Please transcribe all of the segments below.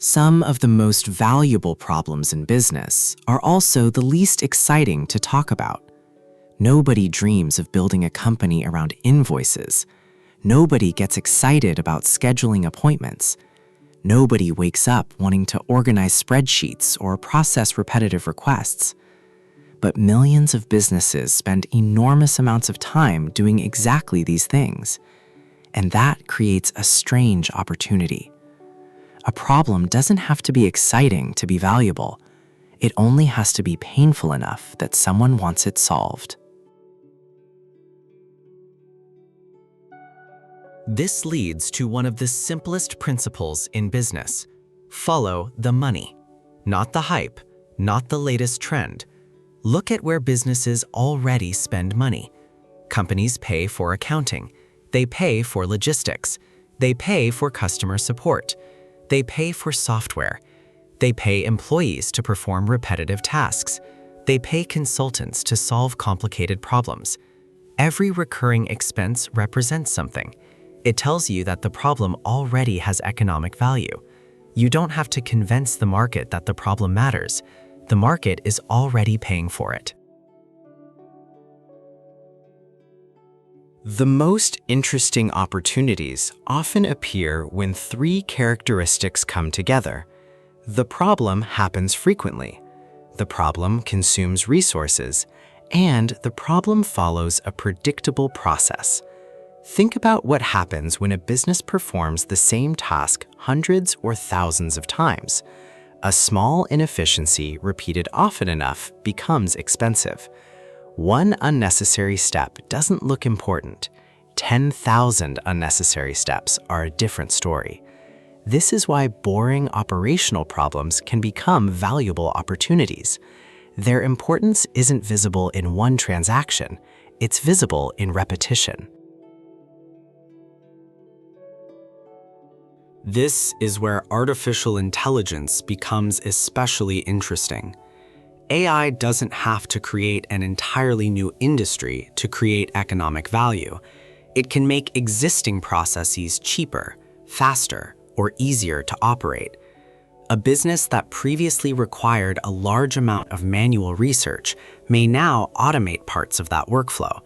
Some of the most valuable problems in business are also the least exciting to talk about. Nobody dreams of building a company around invoices. Nobody gets excited about scheduling appointments. Nobody wakes up wanting to organize spreadsheets or process repetitive requests. But millions of businesses spend enormous amounts of time doing exactly these things. And that creates a strange opportunity. A problem doesn't have to be exciting to be valuable. It only has to be painful enough that someone wants it solved. This leads to one of the simplest principles in business. Follow the money. Not the hype, not the latest trend. Look at where businesses already spend money. Companies pay for accounting. They pay for logistics. They pay for customer support. They pay for software. They pay employees to perform repetitive tasks. They pay consultants to solve complicated problems. Every recurring expense represents something. It tells you that the problem already has economic value. You don't have to convince the market that the problem matters. The market is already paying for it. The most interesting opportunities often appear when three characteristics come together. The problem happens frequently, the problem consumes resources, and the problem follows a predictable process. Think about what happens when a business performs the same task hundreds or thousands of times. A small inefficiency repeated often enough becomes expensive. One unnecessary step doesn't look important. 10,000 unnecessary steps are a different story. This is why boring operational problems can become valuable opportunities. Their importance isn't visible in one transaction, it's visible in repetition. This is where artificial intelligence becomes especially interesting. AI doesn't have to create an entirely new industry to create economic value. It can make existing processes cheaper, faster, or easier to operate. A business that previously required a large amount of manual research may now automate parts of that workflow.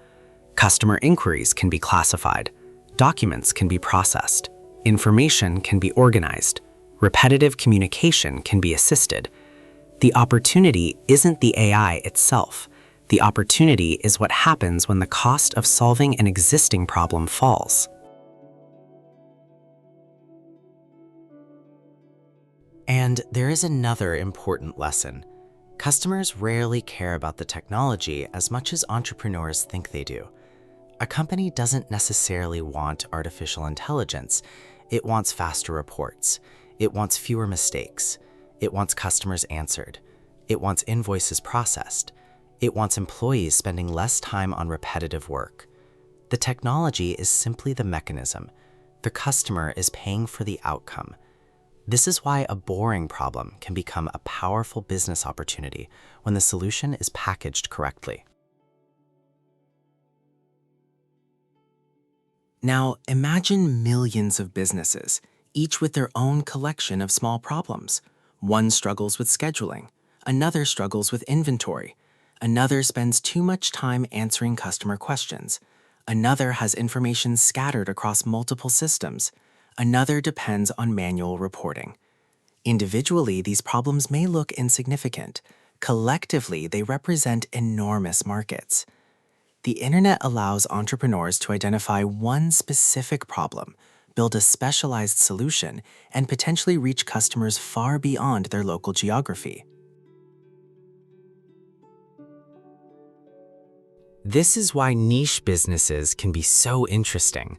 Customer inquiries can be classified, documents can be processed, information can be organized, repetitive communication can be assisted. The opportunity isn't the AI itself. The opportunity is what happens when the cost of solving an existing problem falls. And there is another important lesson. Customers rarely care about the technology as much as entrepreneurs think they do. A company doesn't necessarily want artificial intelligence. It wants faster reports. It wants fewer mistakes. It wants customers answered. It wants invoices processed. It wants employees spending less time on repetitive work. The technology is simply the mechanism. The customer is paying for the outcome. This is why a boring problem can become a powerful business opportunity when the solution is packaged correctly. Now, imagine millions of businesses, each with their own collection of small problems. One struggles with scheduling, another struggles with inventory, another spends too much time answering customer questions, another has information scattered across multiple systems, another depends on manual reporting. Individually, these problems may look insignificant. Collectively, they represent enormous markets. The internet allows entrepreneurs to identify one specific problem, build a specialized solution, and potentially reach customers far beyond their local geography. This is why niche businesses can be so interesting.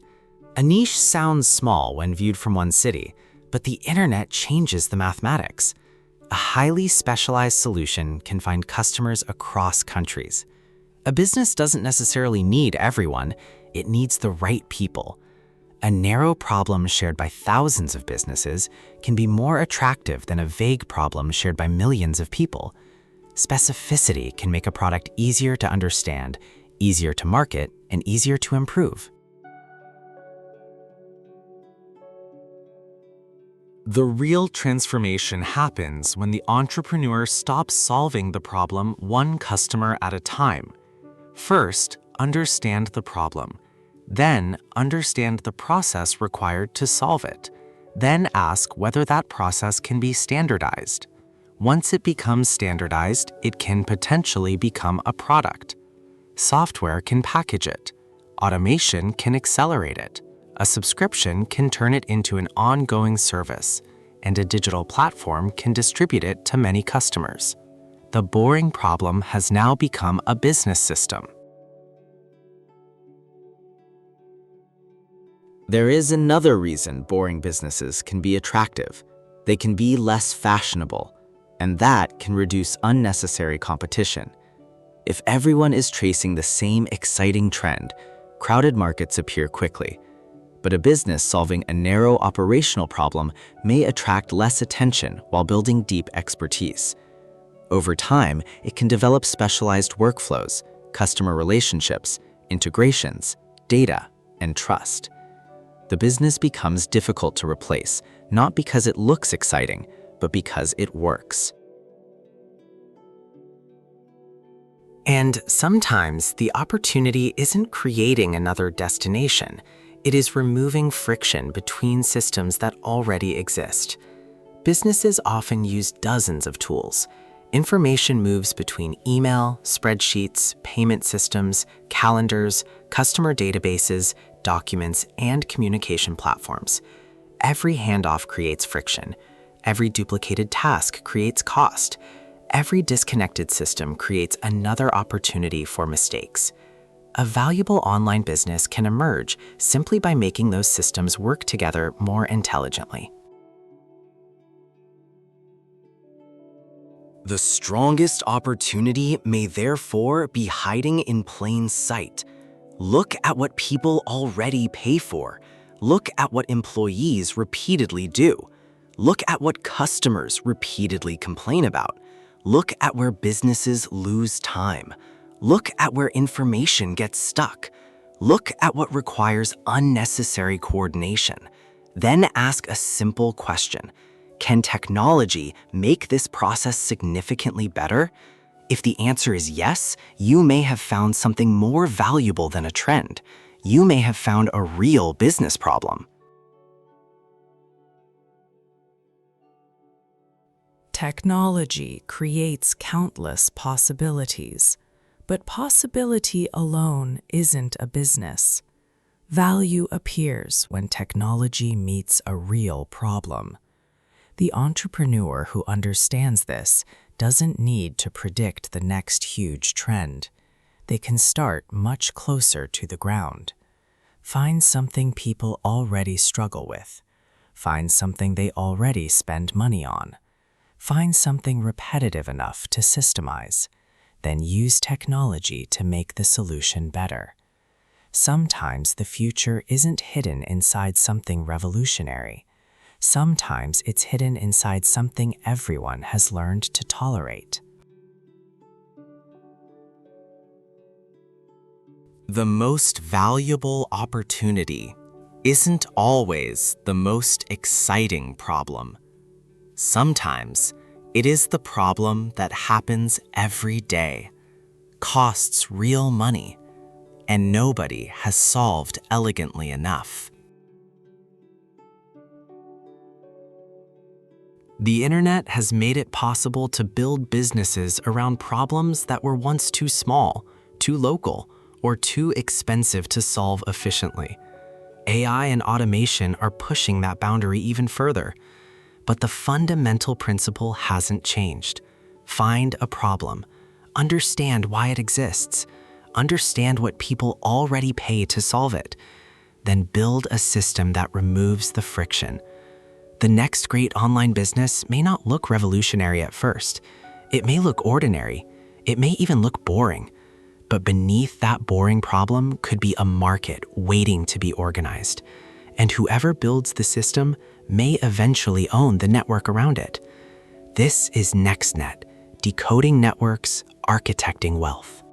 A niche sounds small when viewed from one city, but the internet changes the mathematics. A highly specialized solution can find customers across countries. A business doesn't necessarily need everyone, it needs the right people. A narrow problem shared by thousands of businesses can be more attractive than a vague problem shared by millions of people. Specificity can make a product easier to understand, easier to market, and easier to improve. The real transformation happens when the entrepreneur stops solving the problem one customer at a time. First, understand the problem. Then, understand the process required to solve it. Then ask whether that process can be standardized. Once it becomes standardized, it can potentially become a product. Software can package it. Automation can accelerate it. A subscription can turn it into an ongoing service, and a digital platform can distribute it to many customers. The boring problem has now become a business system. There is another reason boring businesses can be attractive. They can be less fashionable, and that can reduce unnecessary competition. If everyone is tracing the same exciting trend, crowded markets appear quickly. But a business solving a narrow operational problem may attract less attention while building deep expertise. Over time, it can develop specialized workflows, customer relationships, integrations, data, and trust. The business becomes difficult to replace, not because it looks exciting, but because it works. And sometimes the opportunity isn't creating another destination. It is removing friction between systems that already exist. Businesses often use dozens of tools. Information moves between email, spreadsheets, payment systems, calendars, customer databases, documents, and communication platforms. Every handoff creates friction. Every duplicated task creates cost. Every disconnected system creates another opportunity for mistakes. A valuable online business can emerge simply by making those systems work together more intelligently. The strongest opportunity may therefore be hiding in plain sight. Look at what people already pay for. Look at what employees repeatedly do. Look at what customers repeatedly complain about. Look at where businesses lose time. Look at where information gets stuck. Look at what requires unnecessary coordination. Then ask a simple question. Can technology make this process significantly better? If the answer is yes, you may have found something more valuable than a trend. You may have found a real business problem. Technology creates countless possibilities, but possibility alone isn't a business. Value appears when technology meets a real problem. The entrepreneur who understands this doesn't need to predict the next huge trend. They can start much closer to the ground. Find something people already struggle with. Find something they already spend money on. Find something repetitive enough to systemize. Then use technology to make the solution better. Sometimes the future isn't hidden inside something revolutionary. Sometimes it's hidden inside something everyone has learned to tolerate. The most valuable opportunity isn't always the most exciting problem. Sometimes it is the problem that happens every day, costs real money, and nobody has solved elegantly enough. The internet has made it possible to build businesses around problems that were once too small, too local, or too expensive to solve efficiently. AI and automation are pushing that boundary even further. But the fundamental principle hasn't changed. Find a problem. Understand why it exists. Understand what people already pay to solve it. Then build a system that removes the friction. The next great online business may not look revolutionary at first. It may look ordinary. It may even look boring. But beneath that boring problem could be a market waiting to be organized. And whoever builds the system may eventually own the network around it. This is NEXNET, decoding networks, architecting wealth.